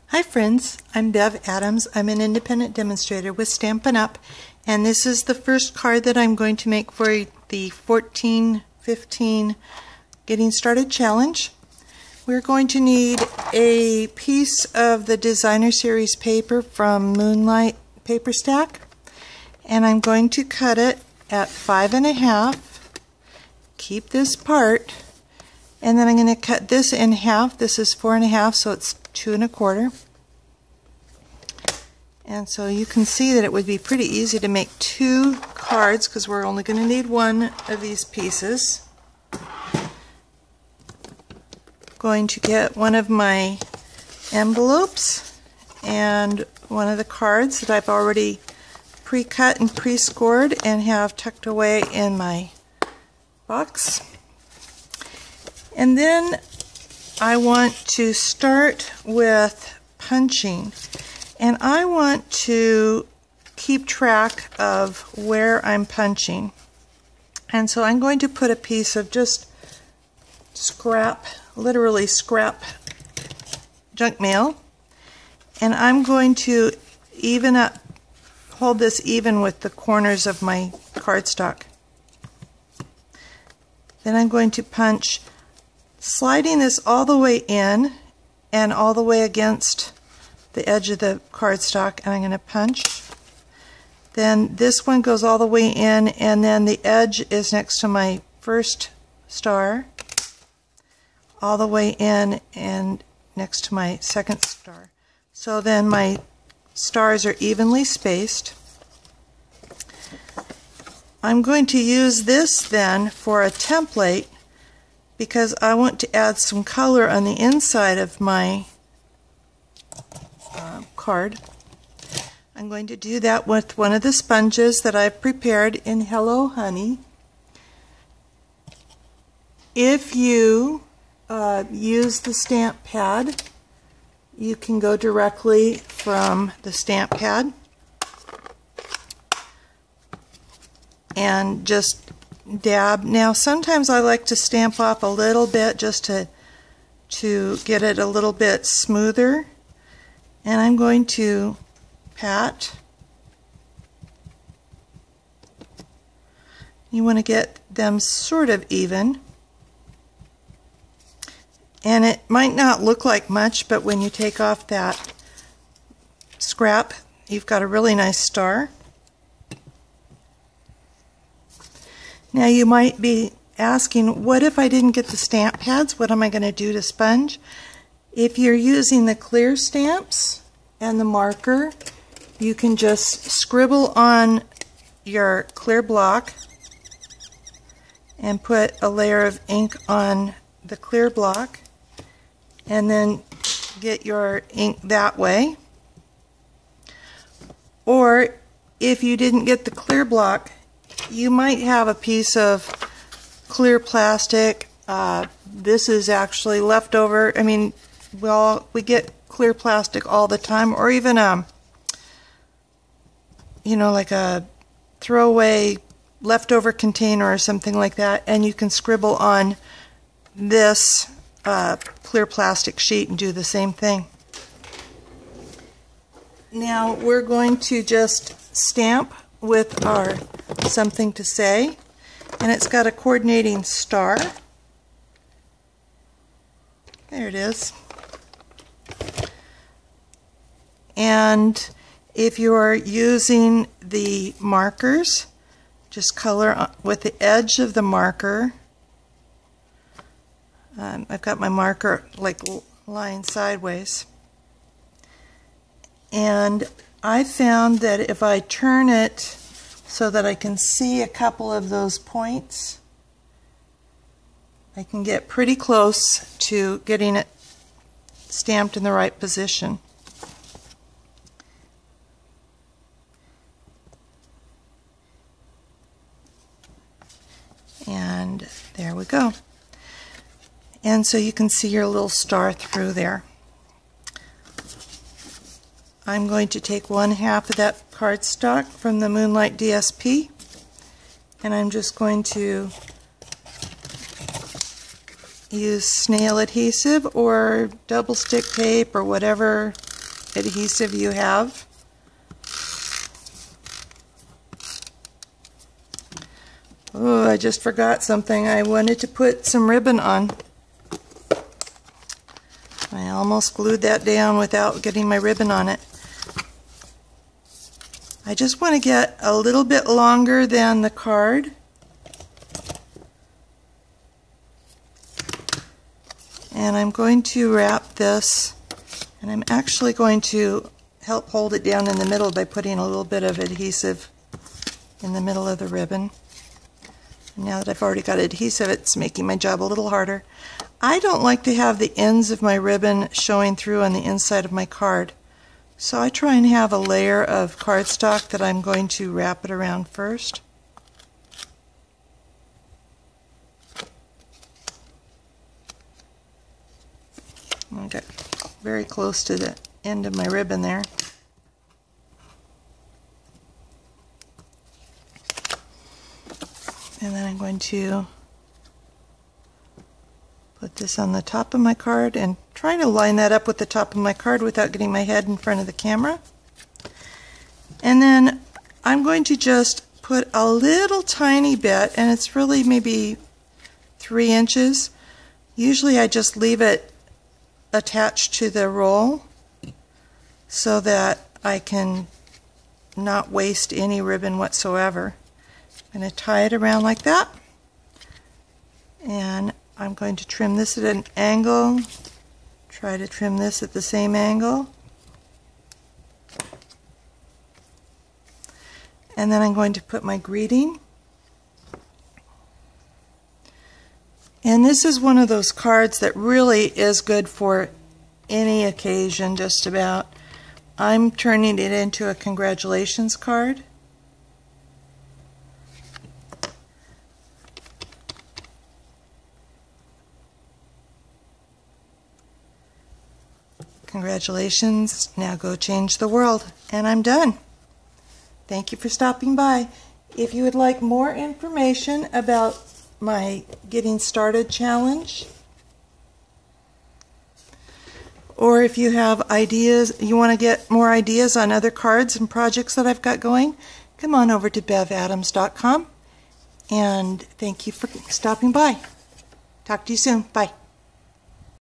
Hi friends, I'm Bev Adams. I'm an independent demonstrator with Stampin Up, and this is the first card that I'm going to make for the 14-15 Getting Started Challenge. We're going to need a piece of the Designer Series paper from Moonlight Paper Stack, and I'm going to cut it at 5.5. Keep this part, and then I'm going to cut this in half. This is 4.5, so it's 2.25. And so you can see that it would be pretty easy to make two cards because we're only going to need one of these pieces. Going to get one of my envelopes and one of the cards that I've already pre-cut and pre-scored and have tucked away in my box. And then I want to start with punching, and I want to keep track of where I'm punching. And so I'm going to put a piece of just scrap, literally scrap junk mail, and I'm going to even up, hold this even with the corners of my cardstock. Then I'm going to punch, sliding this all the way in and all the way against the edge of the cardstock, and I'm going to punch. Then this one goes all the way in, and then the edge is next to my first star, all the way in and next to my second star. So then my stars are evenly spaced. I'm going to use this then for a template because I want to add some color on the inside of my card. I'm going to do that with one of the sponges that I've prepared in Hello Honey. If you use the stamp pad, you can go directly from the stamp pad and just dab. Now sometimes I like to stamp off a little bit just to get it a little bit smoother, and I'm going to pat. You want to get them sort of even, and it might not look like much, but when you take off that scrap, you've got a really nice star. Now you might be asking, what if I didn't get the stamp pads? What am I going to do to sponge? If you're using the clear stamps and the marker, you can just scribble on your clear block and put a layer of ink on the clear block, and then get your ink that way. Or if you didn't get the clear block, you might have a piece of clear plastic. This is actually leftover. I mean, we get clear plastic all the time, or even you know, like a throwaway leftover container or something like that, and you can scribble on this clear plastic sheet and do the same thing. Now we're going to just stamp with our something to say, and it's got a coordinating star. There it is. And if you are using the markers, just color with the edge of the marker. I've got my marker like lying sideways, and I found that if I turn it so that I can see a couple of those points, I can get pretty close to getting it stamped in the right position. And there we go. And so you can see your little star through there. I'm going to take 1/2 of that cardstock from the Moonlight DSP, and I'm just going to use snail adhesive or double stick tape or whatever adhesive you have. Oh, I just forgot something. I wanted to put some ribbon on. I almost glued that down without getting my ribbon on it. I just want to get a little bit longer than the card. And I'm going to wrap this, and I'm actually going to help hold it down in the middle by putting a little bit of adhesive in the middle of the ribbon. Now that I've already got adhesive, it's making my job a little harder. I don't like to have the ends of my ribbon showing through on the inside of my card, so I try and have a layer of cardstock that I'm going to wrap it around first. I got very close to the end of my ribbon there. And then I'm going to put this on the top of my card and try to line that up with the top of my card without getting my head in front of the camera. And then I'm going to just put a little tiny bit, and it's really maybe 3 inches. Usually I just leave it attached to the roll so that I can not waste any ribbon whatsoever. I'm going to tie it around like that, and I'm going to trim this at an angle, try to trim this at the same angle, and then I'm going to put my greeting. And this is one of those cards that really is good for any occasion, just about. I'm turning it into a congratulations card. Congratulations, now go change the world. And I'm done. Thank you for stopping by. If you would like more information about my Getting Started challenge, or if you have ideas, you want to get more ideas on other cards and projects that I've got going, come on over to bevadams.com. And thank you for stopping by. Talk to you soon. Bye.